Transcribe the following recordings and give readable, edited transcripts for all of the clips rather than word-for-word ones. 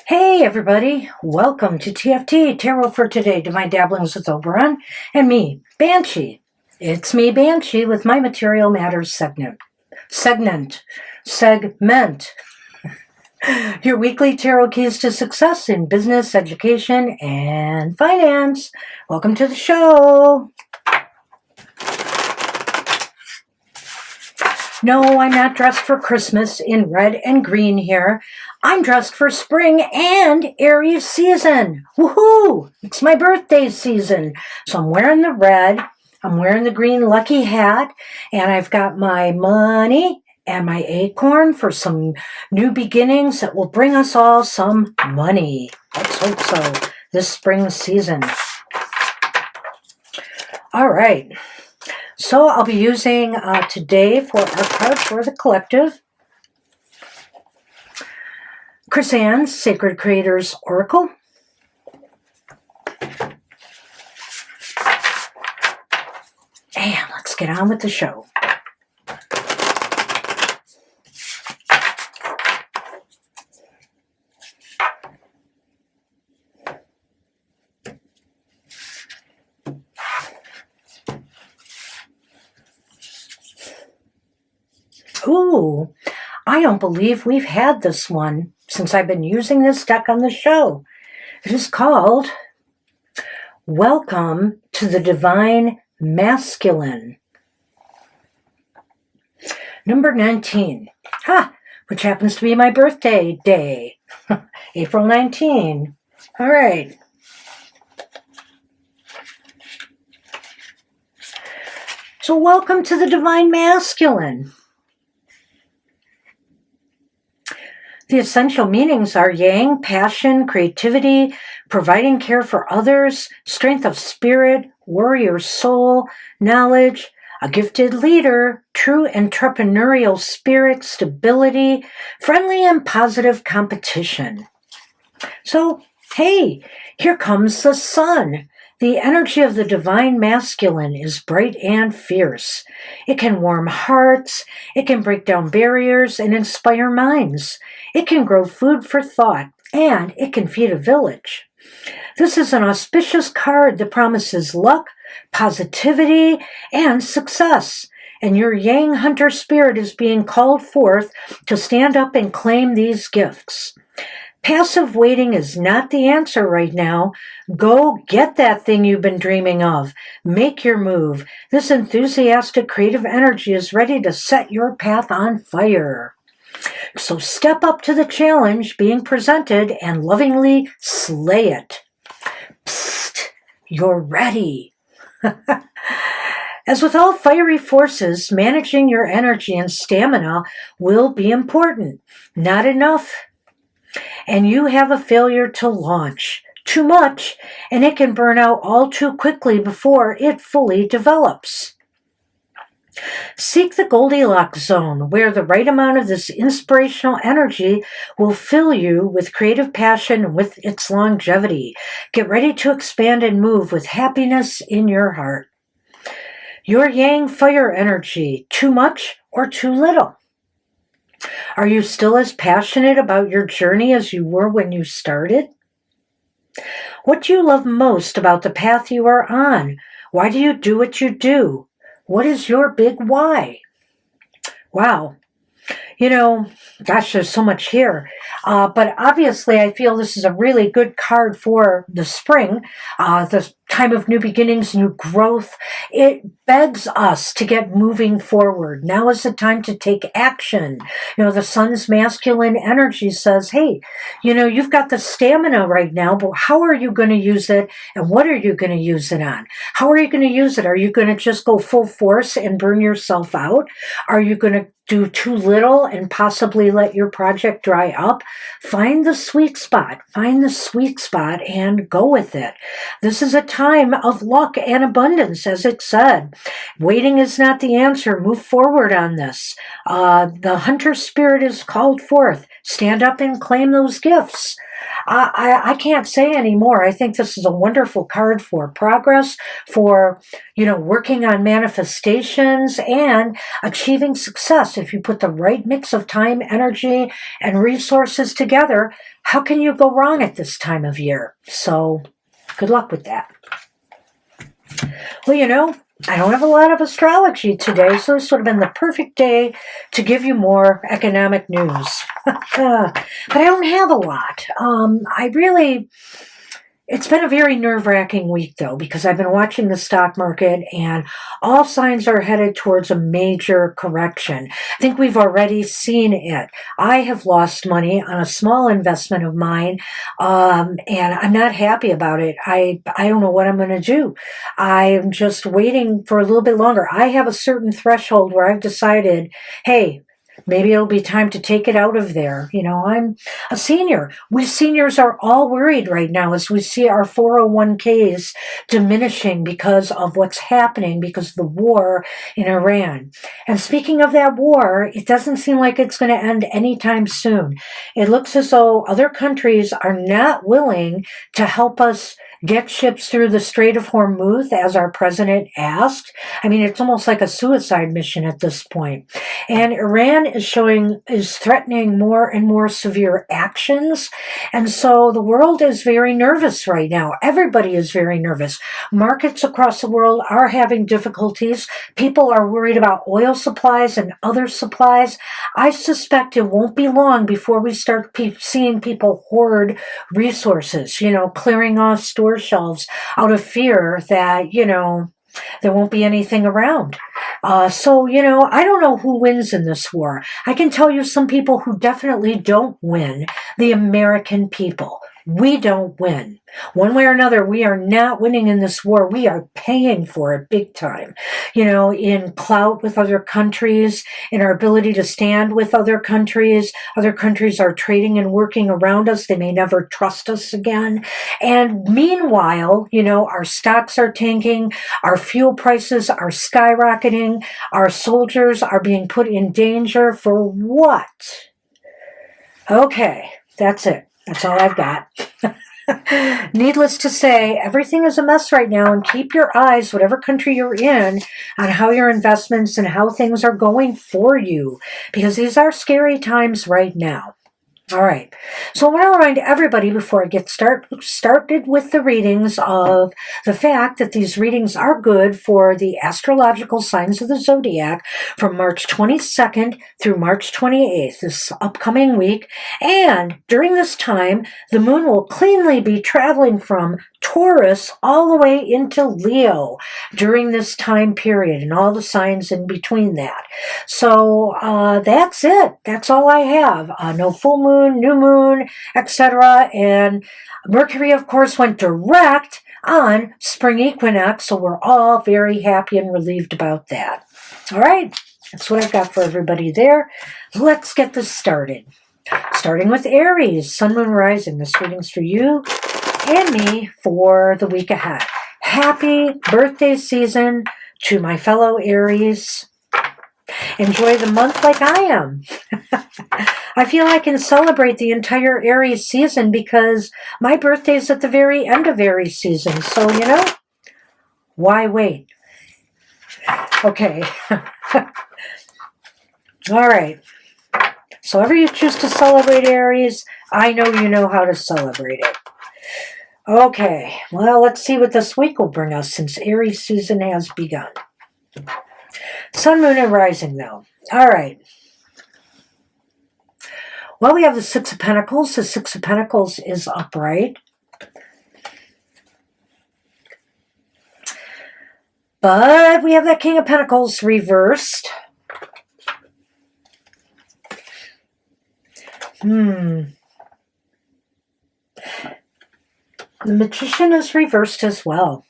Hey everybody, welcome to TFT, Tarot for Today, Divine Dabblings with Oberon, and me, Banshee. It's me, Banshee, with my Material Matters segment. Your weekly tarot keys to success in business, education, and finance. Welcome to the show. No, I'm not dressed for Christmas in red and green here. I'm dressed for spring and Aries season. Woohoo! It's my birthday season. So I'm wearing the red, I'm wearing the green lucky hat, and I've got my money and my acorn for some new beginnings that will bring us all some money. Let's hope so, this spring season. All right. So I'll be using today for our card for the collective, Chris Ann's Sacred Creators Oracle. And let's get on with the show. Ooh, I don't believe we've had this one since I've been using this deck on the show. It is called Welcome to the Divine Masculine. Number 19, which happens to be my birthday day, April 19. All right. So welcome to the Divine Masculine. The essential meanings are yang, passion, creativity, providing care for others, strength of spirit, warrior soul, knowledge, a gifted leader, true entrepreneurial spirit, stability, friendly and positive competition. So, hey, here comes the sun. The energy of the Divine Masculine is bright and fierce. It can warm hearts, it can break down barriers and inspire minds. It can grow food for thought, and it can feed a village. This is an auspicious card that promises luck, positivity, and success. And your Yang Hunter spirit is being called forth to stand up and claim these gifts. Passive waiting is not the answer right now. Go get that thing you've been dreaming of. Make your move. This enthusiastic creative energy is ready to set your path on fire. So step up to the challenge being presented and lovingly slay it. Psst, you're ready. As with all fiery forces, managing your energy and stamina will be important. Not enough, and you have a failure to launch. Too much, and it can burn out all too quickly before it fully develops. Seek the Goldilocks zone, where the right amount of this inspirational energy will fill you with creative passion and with its longevity. Get ready to expand and move with happiness in your heart. Your Yang fire energy, too much or too little? Are you still as passionate about your journey as you were when you started? What do you love most about the path you are on? Why do you do what you do? What is your big why? Wow. You know, gosh, there's so much here. But obviously, I feel this is a really good card for the spring, the time of new beginnings, new growth. It begs us to get moving forward. Now is the time to take action. You know, the sun's masculine energy says, hey, you know, you've got the stamina right now, but how are you going to use it? And what are you going to use it on? How are you going to use it? Are you going to just go full force and burn yourself out? Are you going to do too little and possibly let your project dry up. Find the sweet spot. Find the sweet spot and go with it. This is a time of luck and abundance, as it said. Waiting is not the answer. Move forward on this. The hunter spirit is called forth. Stand up and claim those gifts. I can't say anymore. I think this is a wonderful card for progress, for, working on manifestations and achieving success. If you put the right mix of time, energy, and resources together, how can you go wrong at this time of year? So good luck with that. Well, I don't have a lot of astrology today, so this would have been the perfect day to give you more economic news. But I don't have a lot. It's been a very nerve-wracking week, though, because I've been watching the stock market, and all signs are headed towards a major correction. I think we've already seen it. I have lost money on a small investment of mine, and I'm not happy about it. I don't know what I'm going to do. I'm just waiting for a little bit longer. I have a certain threshold where I've decided, hey, maybe it'll be time to take it out of there. I'm a senior. We seniors are all worried right now as we see our 401ks diminishing because of what's happening, because of the war in Iran. And speaking of that war, it doesn't seem like it's going to end anytime soon. It looks as though other countries are not willing to help us get ships through the Strait of Hormuz, as our president asked. I mean, it's almost like a suicide mission at this point. And Iran is threatening more and more severe actions. And so the world is very nervous right now. Everybody is very nervous. Markets across the world are having difficulties. People are worried about oil supplies and other supplies. I suspect it won't be long before we start seeing people hoard resources, clearing off store shelves out of fear that, there won't be anything around. So, I don't know who wins in this war. I can tell you some people who definitely don't win. The American people. We don't win. One way or another, we are not winning in this war. We are paying for it big time. In clout with other countries, in our ability to stand with other countries. Other countries are trading and working around us. They may never trust us again. And meanwhile, our stocks are tanking. Our fuel prices are skyrocketing. Our soldiers are being put in danger for what? Okay, that's it. That's all I've got. Needless to say, everything is a mess right now, and keep your eyes, whatever country you're in, on how your investments and how things are going for you, because these are scary times right now. All right, so I want to remind everybody before I get started with the readings of the fact that these readings are good for the astrological signs of the Zodiac from March 22nd through March 28th, this upcoming week. And during this time, the moon will cleanly be traveling from Taurus all the way into Leo during this time period and all the signs in between that. So that's it. That's all I have. No full moon, new moon, etc. And Mercury, of course, went direct on spring equinox, so we're all very happy and relieved about that. All right, that's what I've got for everybody there. Let's get this started. Starting with Aries, Sun, Moon, Rising. This reading's for you and me for the week ahead. Happy birthday season to my fellow Aries. Enjoy the month like I am. I feel I can celebrate the entire Aries season because my birthday's at the very end of Aries season. So, why wait? Okay. All right. So however you choose to celebrate Aries, I know you know how to celebrate it. Okay, well, let's see what this week will bring us since Aries season has begun. Sun, Moon, and Rising, though. All right. Well, we have the Six of Pentacles. The Six of Pentacles is upright. But we have that King of Pentacles reversed. The Magician is reversed as well.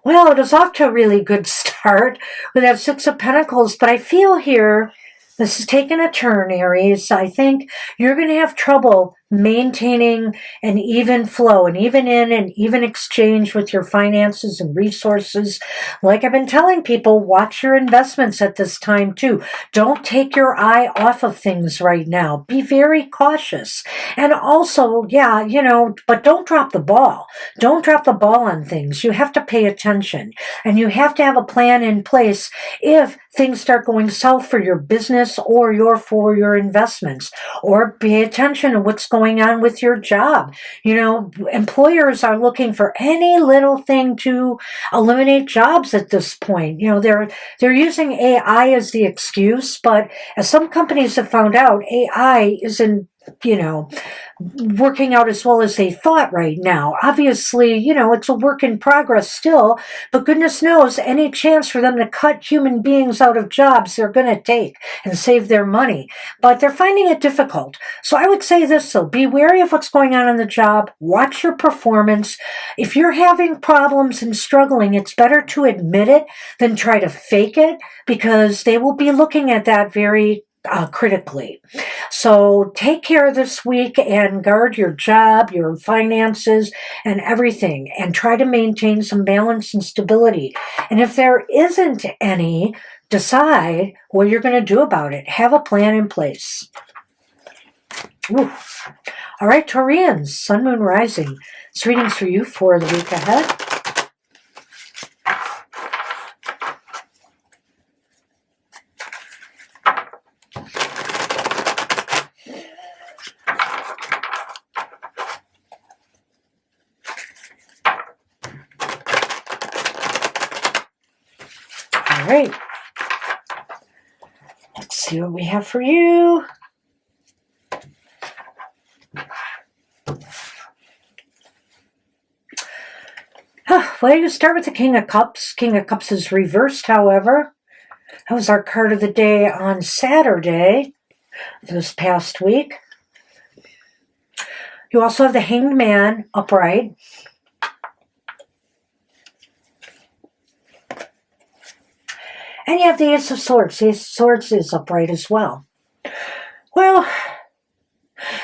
Well, it is off to a really good start. start with that Six of Pentacles, but I feel here this is taking a turn, Aries. I think you're going to have trouble maintaining an even flow, an even in and even exchange with your finances and resources. Like I've been telling people, watch your investments at this time too. Don't take your eye off of things right now. Be very cautious. And also, yeah, but don't drop the ball. Don't drop the ball on things. You have to pay attention, and you have to have a plan in place if things start going south for your business or for your investments, or pay attention to what's going on with your job. Employers are looking for any little thing to eliminate jobs at this point. They're using AI as the excuse, but as some companies have found out, AI isn't working out as well as they thought right now. Obviously, it's a work in progress still, but goodness knows any chance for them to cut human beings out of jobs they're going to take and save their money. But they're finding it difficult. So I would say this, though, be wary of what's going on in the job. Watch your performance. If you're having problems and struggling, it's better to admit it than try to fake it, because they will be looking at that very critically. So take care this week and guard your job, your finances, and everything, and try to maintain some balance and stability. And if there isn't any, decide what you're going to do about it. Have a plan in place. Ooh. All right, Taurians, Sun, Moon, Rising. This reading's for you for the week ahead. All right. Let's see what we have for you. Well, you start with the King of Cups. King of Cups is reversed, however. That was our card of the day on Saturday this past week. You also have the Hanged Man upright. And you have the Ace of Swords. The Ace of Swords is upright as well. Well,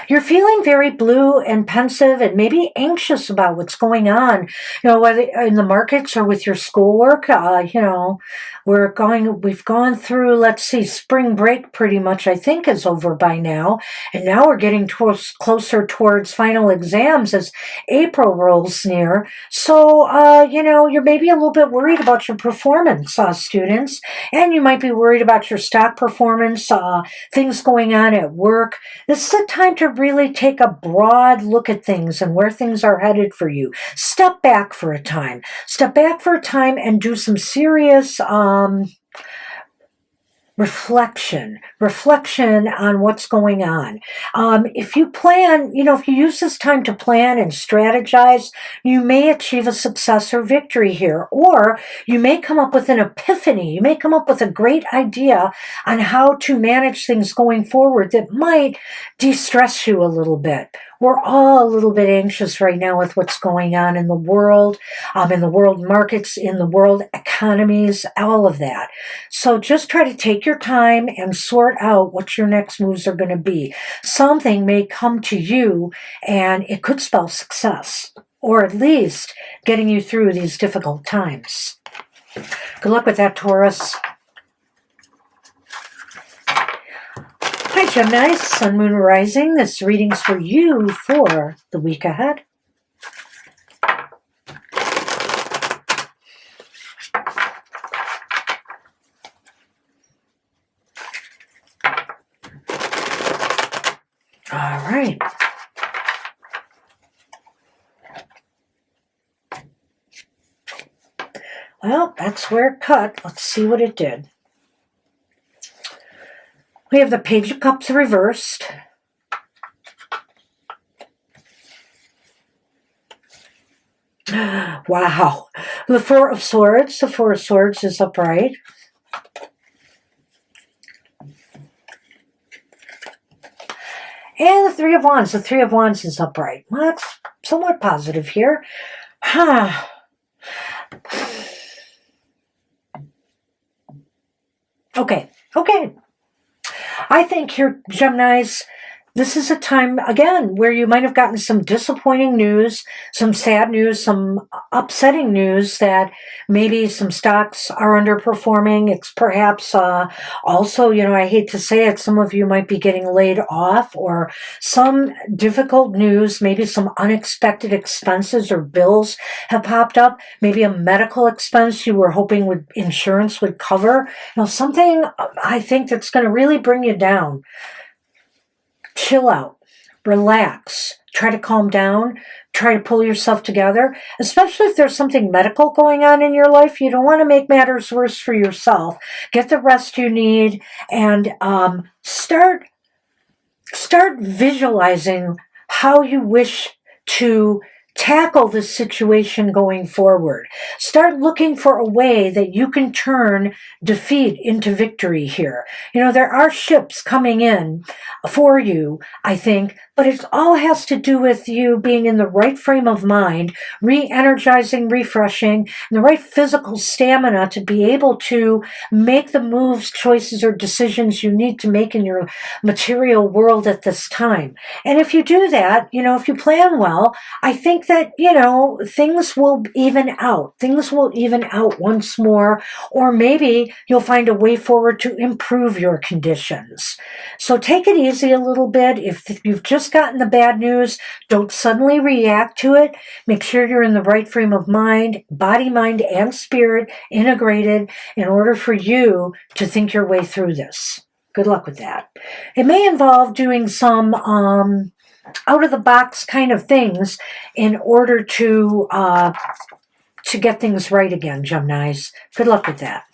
you're feeling very blue and pensive and maybe anxious about what's going on, whether in the markets or with your schoolwork. We've gone through, let's see, spring break pretty much, I think, is over by now. And now we're getting closer towards final exams as April rolls near. So, you're maybe a little bit worried about your performance, students. And you might be worried about your stock performance, things going on at work. This is a time to really take a broad look at things and where things are headed for you. Step back for a time. Step back for a time and do some serious reflection on what's going on. If you plan, if you use this time to plan and strategize, you may achieve a success or victory here, or you may come up with an epiphany. You may come up with a great idea on how to manage things going forward that might de-stress you a little bit. We're all a little bit anxious right now with what's going on in the world markets, in the world economies, all of that. So just try to take your time and sort out what your next moves are going to be. Something may come to you and it could spell success, or at least getting you through these difficult times. Good luck with that, Taurus. Hi, Gemini, Sun, Moon, Rising. This reading's for you for the week ahead. All right. Well, that's where it cut. Let's see what it did. We have the Page of Cups reversed. Wow. The Four of Swords. The Four of Swords is upright. And the Three of Wands. The Three of Wands is upright. Well, that's somewhat positive here. Okay. I think here, Geminis, this is a time, again, where you might have gotten some disappointing news, some sad news, some upsetting news that maybe some stocks are underperforming. It's perhaps also, I hate to say it, some of you might be getting laid off, or some difficult news, maybe some unexpected expenses or bills have popped up. Maybe a medical expense you were hoping insurance would cover. Something I think that's going to really bring you down. Chill out, relax, try to calm down, try to pull yourself together, especially if there's something medical going on in your life. You don't want to make matters worse for yourself. Get the rest you need, and start visualizing how you wish to tackle this situation going forward. Start looking for a way that you can turn defeat into victory here. There are ships coming in for you, I think, but it all has to do with you being in the right frame of mind, re-energizing, refreshing, and the right physical stamina to be able to make the moves, choices, or decisions you need to make in your material world at this time. And if you do that, if you plan well, I think that, things will even out. Things will even out once more, or maybe you'll find a way forward to improve your conditions. So take it easy a little bit. If you've just gotten the bad news, don't suddenly react to it. Make sure you're in the right frame of mind, body, mind, and spirit integrated in order for you to think your way through this. Good luck with that. It may involve doing some out-of-the-box kind of things in order to get things right again, Geminis. Good luck with that.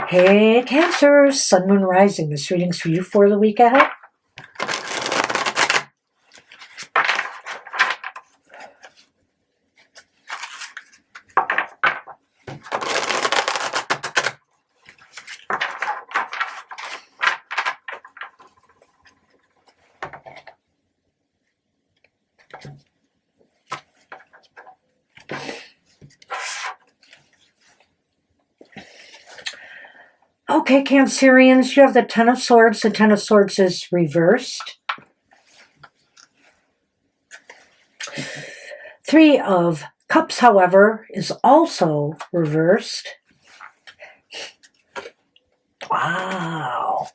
Hey, Cancer, Sun, Moon, Rising. This reading's for you for the week ahead. Okay, Cancerians, you have the Ten of Swords. The Ten of Swords is reversed. Three of Cups, however, is also reversed. Wow.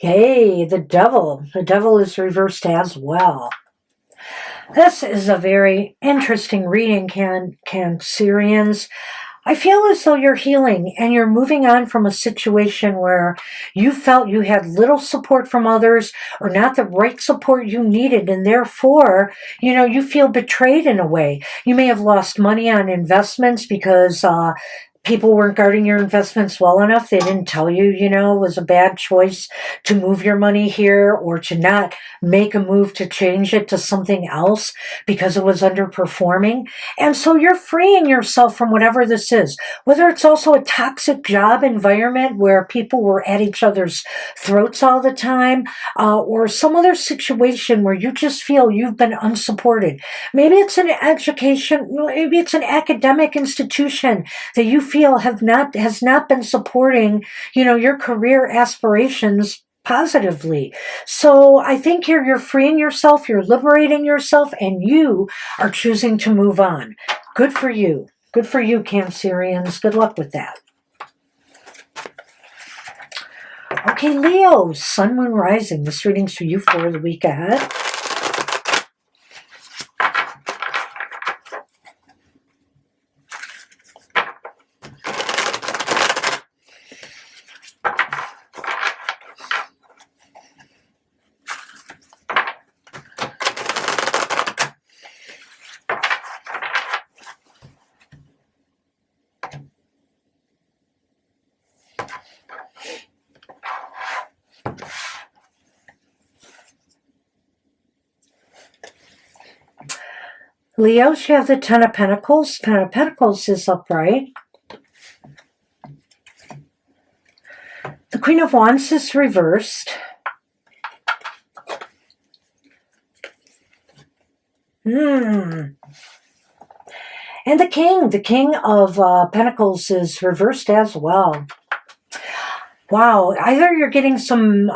Yay, the Devil. The Devil is reversed as well. This is a very interesting reading, Cancerians. I feel as though you're healing and you're moving on from a situation where you felt you had little support from others or not the right support you needed, and therefore, you feel betrayed in a way. You may have lost money on investments because people weren't guarding your investments well enough. They didn't tell you, it was a bad choice to move your money here or to not make a move to change it to something else because it was underperforming. And so you're freeing yourself from whatever this is, whether it's also a toxic job environment where people were at each other's throats all the time, or some other situation where you just feel you've been unsupported. Maybe it's an education, maybe it's an academic institution that you feel has not been supporting, your career aspirations positively. So I think you're freeing yourself, you're liberating yourself, and you are choosing to move on. Good for you. Good for you, Cancerians. Good luck with that. Okay, Leo, Sun, Moon, Rising. This reading's for you for the week ahead. Leos, you have the Ten of Pentacles. Ten of Pentacles is upright. The Queen of Wands is reversed. And the King of Pentacles is reversed as well. Wow, either you're getting some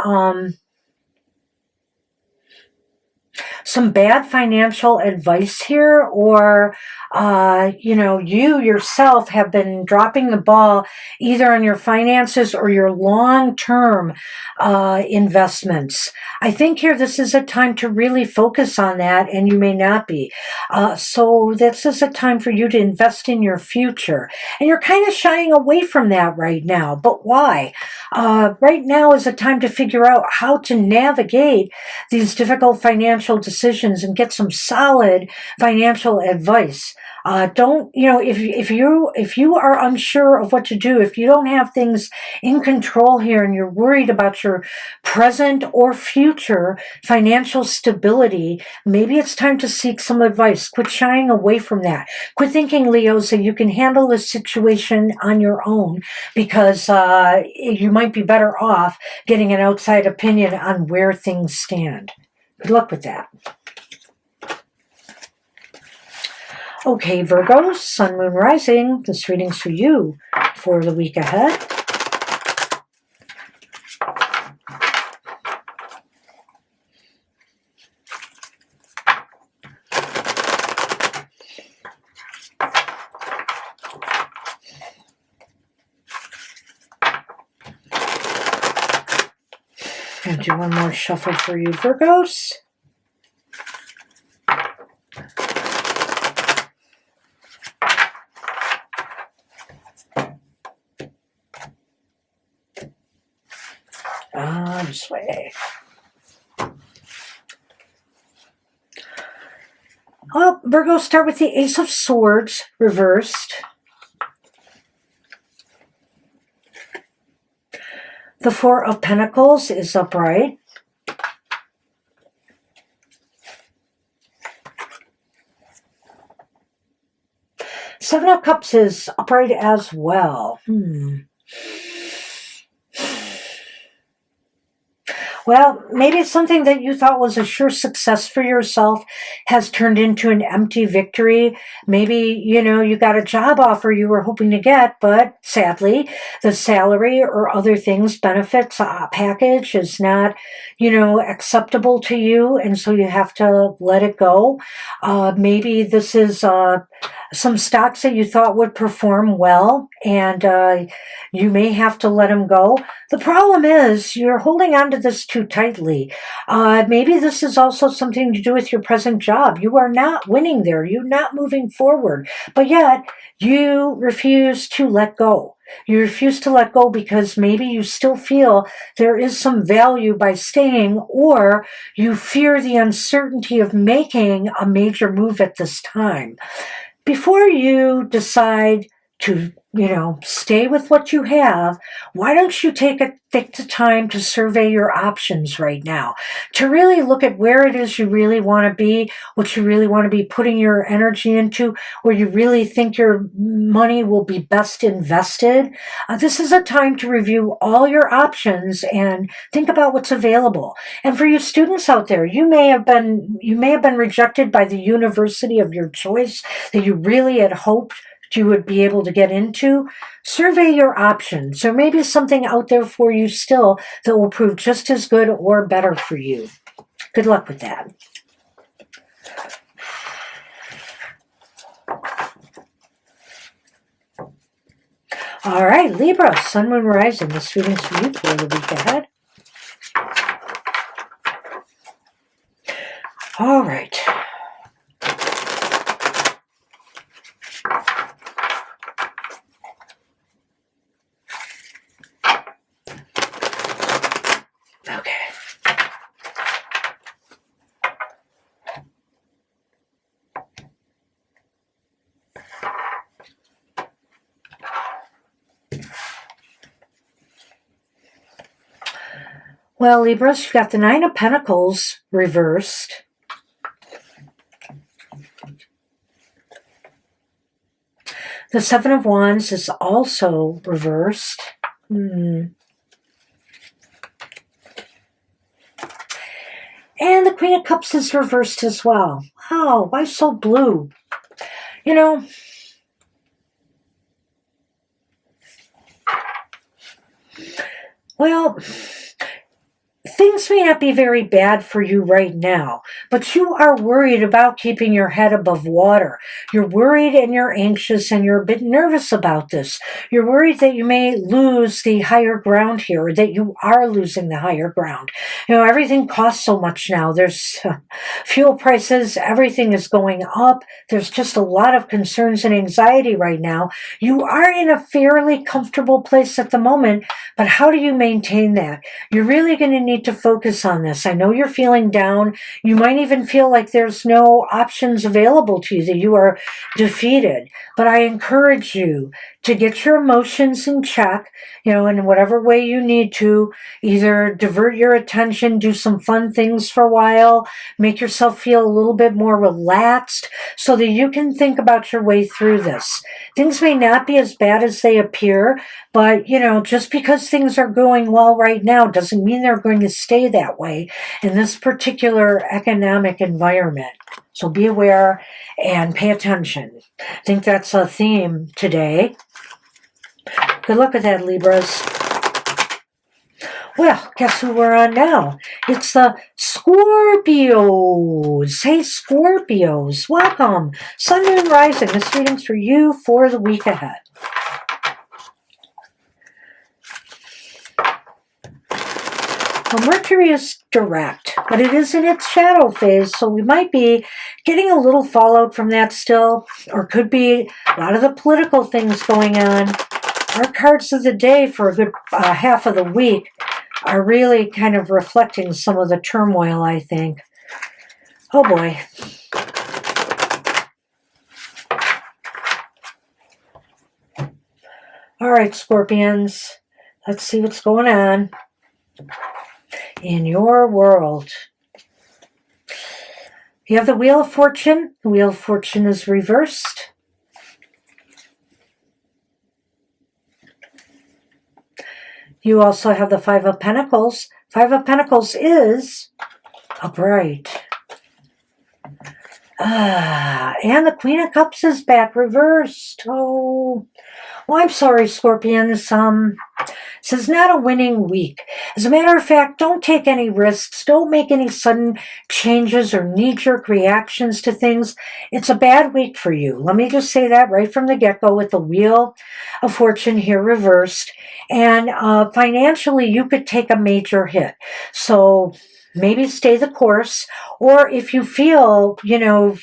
bad financial advice here, or you yourself have been dropping the ball either on your finances or your long-term investments. I think here this is a time to really focus on that, and you may not be. So this is a time for you to invest in your future. And you're kind of shying away from that right now. But why? Right now is a time to figure out how to navigate these difficult financial decisions and get some solid financial advice. Don't, if you are unsure of what to do, if you don't have things in control here and you're worried about your present or future financial stability, maybe it's time to seek some advice. Quit shying away from that. Quit thinking, Leos, that you can handle this situation on your own, because you might be better off getting an outside opinion on where things stand. Good luck with that. Okay, Virgo, Sun, Moon, Rising. This reading's for you for the week ahead. I'll do one more shuffle for you, Virgos. This way. Well, Virgo, start with the Ace of Swords reversed. The Four of Pentacles is upright. Seven of Cups is upright as well. Well, maybe it's something that you thought was a sure success for yourself has turned into an empty victory. Maybe, you got a job offer you were hoping to get, but sadly, the salary or other things, benefits package is not, acceptable to you, and so you have to let it go. Maybe this is some stocks that you thought would perform well, and you may have to let them go. The problem is you're holding on to this too tightly. Maybe this is also something to do with your present job. You are not winning there. You're not moving forward. But yet, you refuse to let go. You refuse to let go because maybe you still feel there is some value by staying, or you fear the uncertainty of making a major move at this time. Before you decide to, stay with what you have, why don't you take the time to survey your options right now, to really look at where it is you really want to be, what you really want to be putting your energy into, where you really think your money will be best invested. This is a time to review all your options and think about what's available. And for you students out there, you may have been rejected by the university of your choice that you really had hoped you would be able to get into. Survey your options. There may be something out there for you still that will prove just as good or better for you. Good luck with that. All right, Libra, Sun, Moon, Rising. This reading's for you for the week ahead. All right. Well, Libras, you've got the Nine of Pentacles reversed. The Seven of Wands is also reversed. And the Queen of Cups is reversed as well. Wow, why so blue? Well, things may not be very bad for you right now, but you are worried about keeping your head above water. You're worried and you're anxious and you're a bit nervous about this. You're worried that you may lose the higher ground here, or that you are losing the higher ground. You know, everything costs so much now. There's fuel prices, everything is going up. There's just a lot of concerns and anxiety right now. You are in a fairly comfortable place at the moment, but how do you maintain that? You're really going to need to focus on this. I know you're feeling down. You might even feel like there's no options available to you, that you are defeated. But I encourage you to get your emotions in check, in whatever way you need to. Either divert your attention, do some fun things for a while, make yourself feel a little bit more relaxed so that you can think about your way through this. Things may not be as bad as they appear, but, just because things are going well right now doesn't mean they're going to stay that way in this particular economic environment. So be aware and pay attention. I think that's a theme today. Good luck with that, Libras. Well, guess who we're on now? It's the Scorpios. Hey, Scorpios. Welcome. Sun, Moon, Rising. This reading's for you for the week ahead. Well, Mercury is direct, but it is in its shadow phase, so we might be getting a little fallout from that still, or could be a lot of the political things going on. Our cards of the day for a good half of the week are really kind of reflecting some of the turmoil, I think. Oh boy. All right, Scorpions. Let's see what's going on in your world. You have the Wheel of Fortune. The Wheel of Fortune is reversed. You also have the Five of Pentacles. Five of Pentacles is upright. And the Queen of Cups is back reversed. Oh, well, I'm sorry, Scorpions. This is not a winning week. As a matter of fact, don't take any risks. Don't make any sudden changes or knee-jerk reactions to things. It's a bad week for you. Let me just say that right from the get-go with the Wheel of Fortune here reversed. And financially, you could take a major hit. So maybe stay the course, or if you feel,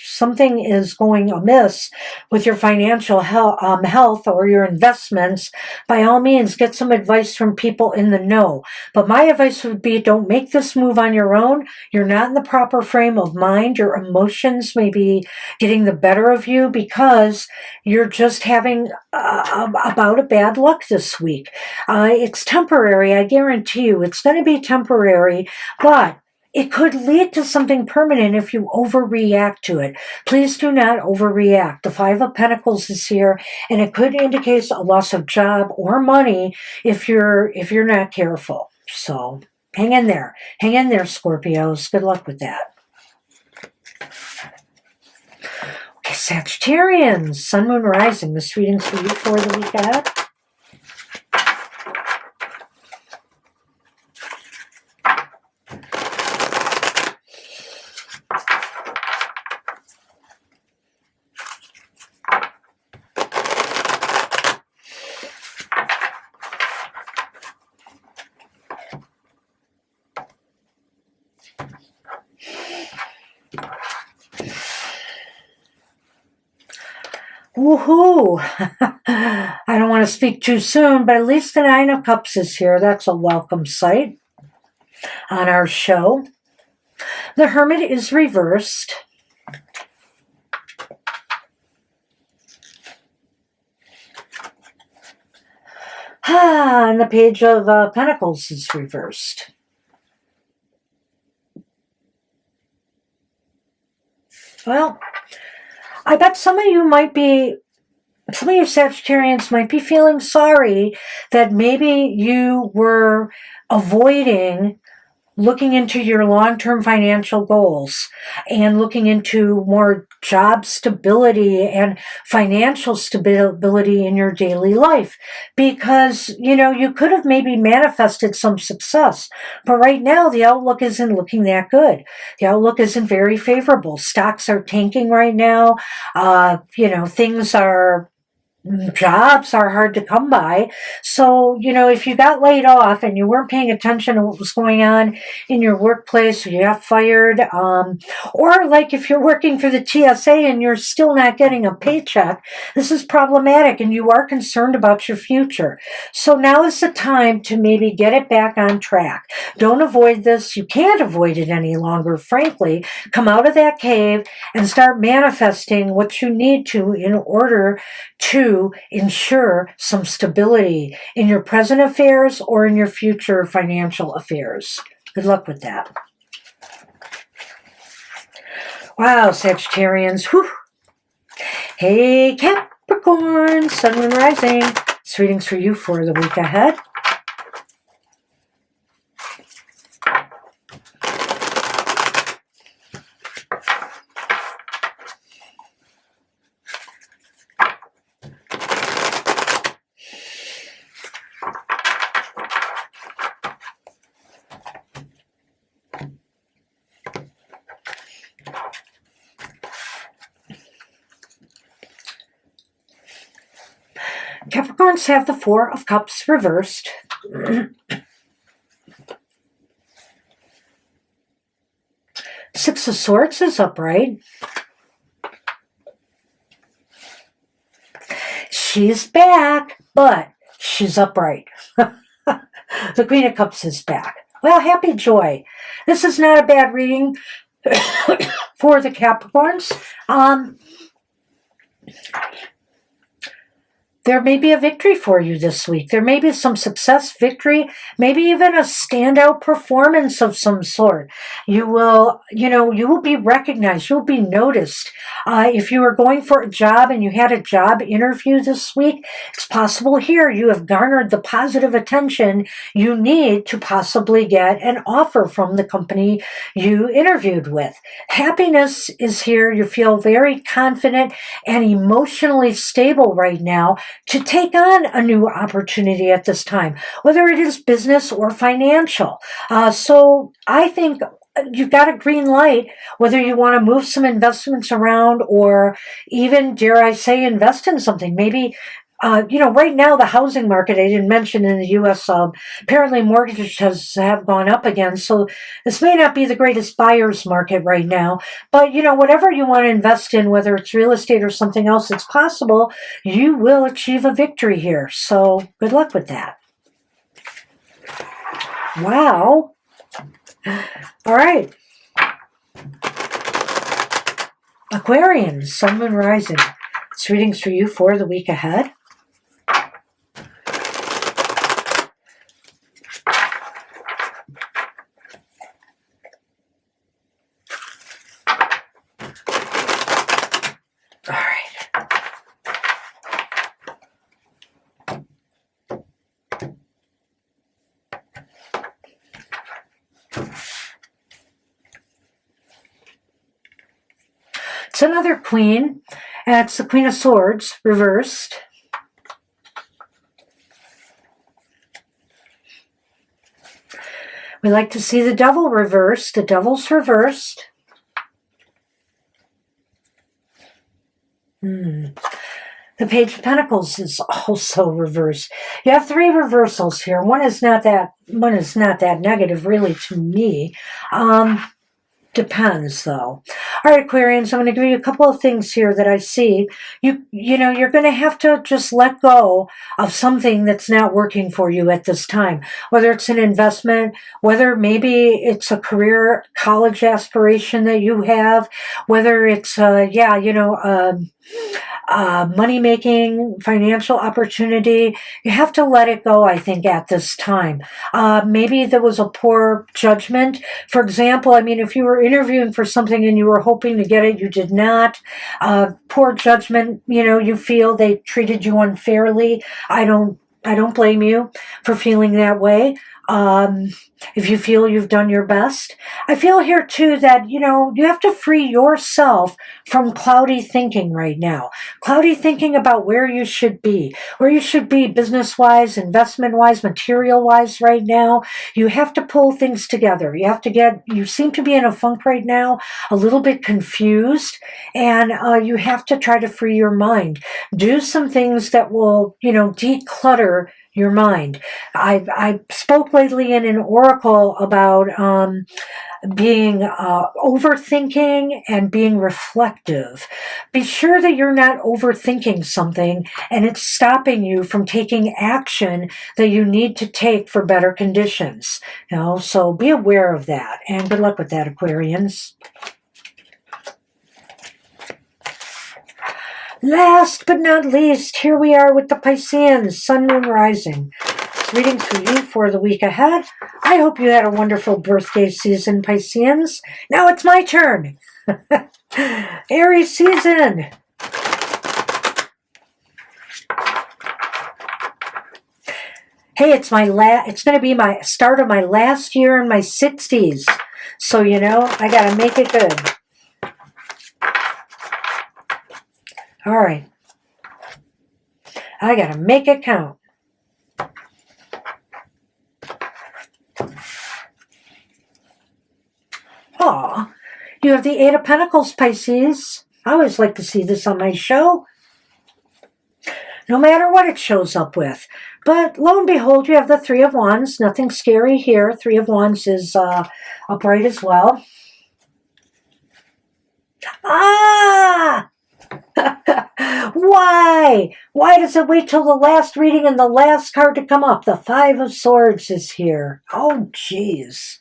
something is going amiss with your financial health or your investments, by all means, get some advice from people in the know. But my advice would be, don't make this move on your own. You're not in the proper frame of mind. Your emotions may be getting the better of you because you're just having about a bad luck this week. It's temporary. I guarantee you it's going to be temporary, but it could lead to something permanent if you overreact to it. Please do not overreact. The Five of Pentacles is here, and it could indicate a loss of job or money if you're not careful. So hang in there. Hang in there, Scorpios. Good luck with that. Okay, Sagittarians, Sun, Moon, Rising. This reading's for you for the week ahead. Woohoo! I don't want to speak too soon, but at least the Nine of Cups is here. That's a welcome sight on our show. The Hermit is reversed. And the Page of Pentacles is reversed. Well, I bet some of your Sagittarians might be feeling sorry that maybe you were avoiding looking into your long-term financial goals and looking into more job stability and financial stability in your daily life, because you could have maybe manifested some success, but right now the outlook isn't looking that good. The outlook isn't very favorable. Stocks are tanking right now. Things are Jobs are hard to come by. So, if you got laid off and you weren't paying attention to what was going on in your workplace, or you got fired, or like if you're working for the TSA and you're still not getting a paycheck, this is problematic and you are concerned about your future. So now is the time to maybe get it back on track. Don't avoid this. You can't avoid it any longer, frankly. Come out of that cave and start manifesting what you need to in order to ensure some stability in your present affairs or in your future financial affairs. Good luck with that. Wow, Sagittarians. Whew. Hey, Capricorn, Sun, Moon, Rising. This reading's for you for the week ahead. Capricorns have the Four of Cups reversed. Six of Swords is upright. She's back, but she's upright. The Queen of Cups is back. Well, happy joy. This is not a bad reading for the Capricorns. There may be a victory for you this week. There may be some success, victory, maybe even a standout performance of some sort. You will be recognized. You'll be noticed. If you were going for a job and you had a job interview this week, it's possible here you have garnered the positive attention you need to possibly get an offer from the company you interviewed with. Happiness is here. You feel very confident and emotionally stable right now to take on a new opportunity at this time, whether it is business or financial. So I think you've got a green light, whether you want to move some investments around or even, dare I say, invest in something. Maybe right now the housing market, I didn't mention in the U.S., apparently mortgages have gone up again. So this may not be the greatest buyer's market right now. But, whatever you want to invest in, whether it's real estate or something else, it's possible you will achieve a victory here. So good luck with that. Wow. All right. Aquarians, Sun, Moon, Rising. This reading's for you for the week ahead. It's another queen, and it's the Queen of Swords reversed. We like to see the Devil reversed. The Devil's reversed. The Page of Pentacles is also reversed. You have three reversals here. One is not that negative, really, to me. Depends, though. All right, Aquarians, I'm going to give you a couple of things here that I see. You're going to have to just let go of something that's not working for you at this time, whether it's an investment, whether maybe it's a career, college aspiration that you have, whether it's, money-making, financial opportunity. You have to let it go, I think, at this time. Maybe there was a poor judgment. For example, if you were interviewing for something and you were hoping to get it, you did not. Poor judgment, you feel they treated you unfairly. I don't blame you for feeling that way. if you feel you've done your best. I feel here too that, you have to free yourself from cloudy thinking right now. Cloudy thinking about where you should be business-wise, investment-wise, material-wise right now. You have to pull things together. You seem to be in a funk right now, a little bit confused, and you have to try to free your mind. Do some things that will, declutter your mind. I spoke lately in an oracle about being overthinking and being reflective. Be sure that you're not overthinking something and it's stopping you from taking action that you need to take for better conditions. So be aware of that. And good luck with that, Aquarians. Last but not least, here we are with the Pisceans, Sun, Moon, Rising. Reading for you for the week ahead. I hope you had a wonderful birthday season, Pisceans. Now it's my turn. Aries season. Hey, it's going to be my start of my last year in my 60s. So, I got to make it good. All right. I got to make it count. Aw, you have the Eight of Pentacles, Pisces. I always like to see this on my show. No matter what it shows up with. But lo and behold, you have the Three of Wands. Nothing scary here. Three of Wands is upright as well. Ah! Why? Why does it wait till the last reading and the last card to come up? The Five of Swords is here. Oh, jeez.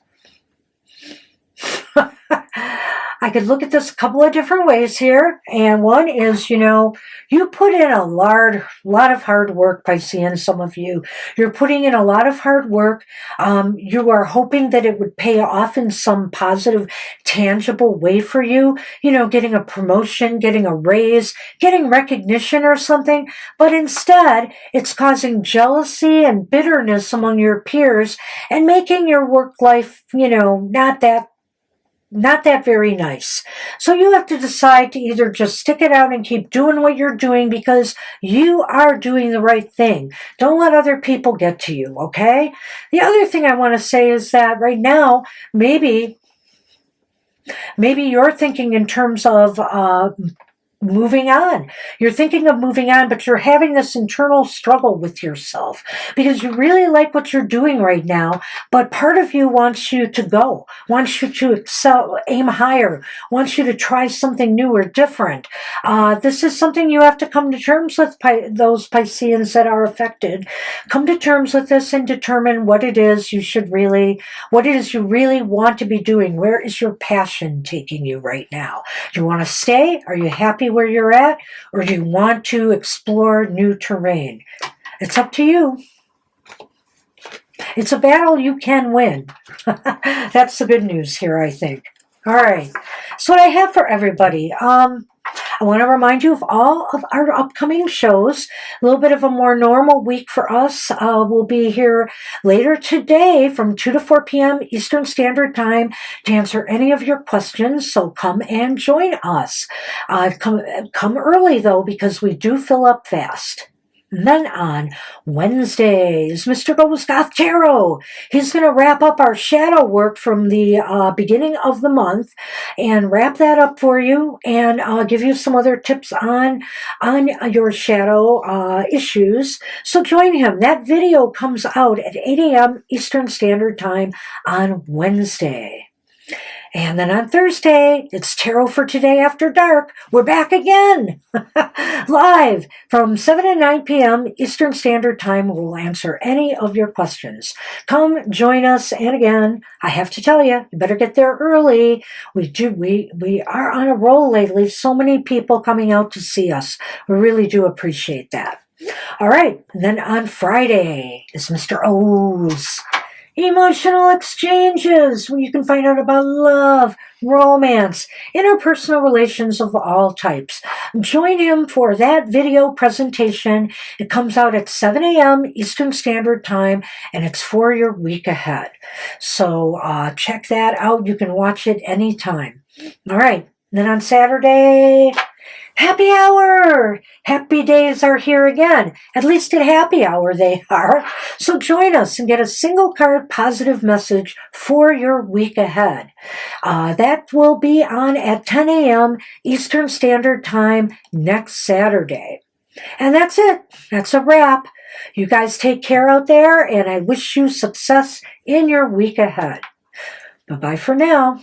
I could look at this a couple of different ways here. And one is, you put in a lot of hard work, Piscean, some of you. You're putting in a lot of hard work. You are hoping that it would pay off in some positive, tangible way for you. Getting a promotion, getting a raise, getting recognition or something. But instead, it's causing jealousy and bitterness among your peers and making your work life, not that very nice. So you have to decide to either just stick it out and keep doing what you're doing because you are doing the right thing. Don't let other people get to you, okay? The other thing I want to say is that right now, maybe you're thinking in terms of moving on. You're thinking of moving on, but you're having this internal struggle with yourself because you really like what you're doing right now, but part of you wants you to go, wants you to excel, aim higher, wants you to try something new or different. This is something you have to come to terms with, those Pisceans that are affected. Come to terms with this and determine what it is you really want to be doing. Where is your passion taking you right now? Do you want to stay? Are you happy where you're at, or do you want to explore new terrain? It's up to you. It's a battle you can win. That's the good news here, I think. All right. So what I have for everybody, I want to remind you of all of our upcoming shows. A little bit of a more normal week for us. We'll be here later today from 2 to 4 p.m. Eastern Standard Time to answer any of your questions. So come and join us. Come early, though, because we do fill up fast. And then on Wednesdays, Mr. Goes Goth Tarot. He's going to wrap up our shadow work from the beginning of the month and wrap that up for you and give you some other tips on your shadow issues. So join him. That video comes out at 8 a.m. Eastern Standard Time on Wednesday. And then on Thursday, it's Tarot for Today After Dark. We're back again, live from 7 to 9 p.m. Eastern Standard Time. We'll answer any of your questions. Come join us. And again, I have to tell you, you better get there early. We are on a roll lately. So many people coming out to see us. We really do appreciate that. All right. And then on Friday is Mr. O's. Emotional exchanges, where you can find out about love, romance, interpersonal relations of all types. Join him for that video presentation. It comes out at 7 a.m. Eastern Standard Time, and it's for your week ahead. So check that out. You can watch it anytime. All right. Then on Saturday, happy hour! Happy days are here again. At least at happy hour they are. So join us and get a single card positive message for your week ahead. That will be on at 10 a.m. Eastern Standard Time next Saturday. And that's it. That's a wrap. You guys take care out there, and I wish you success in your week ahead. Bye-bye for now.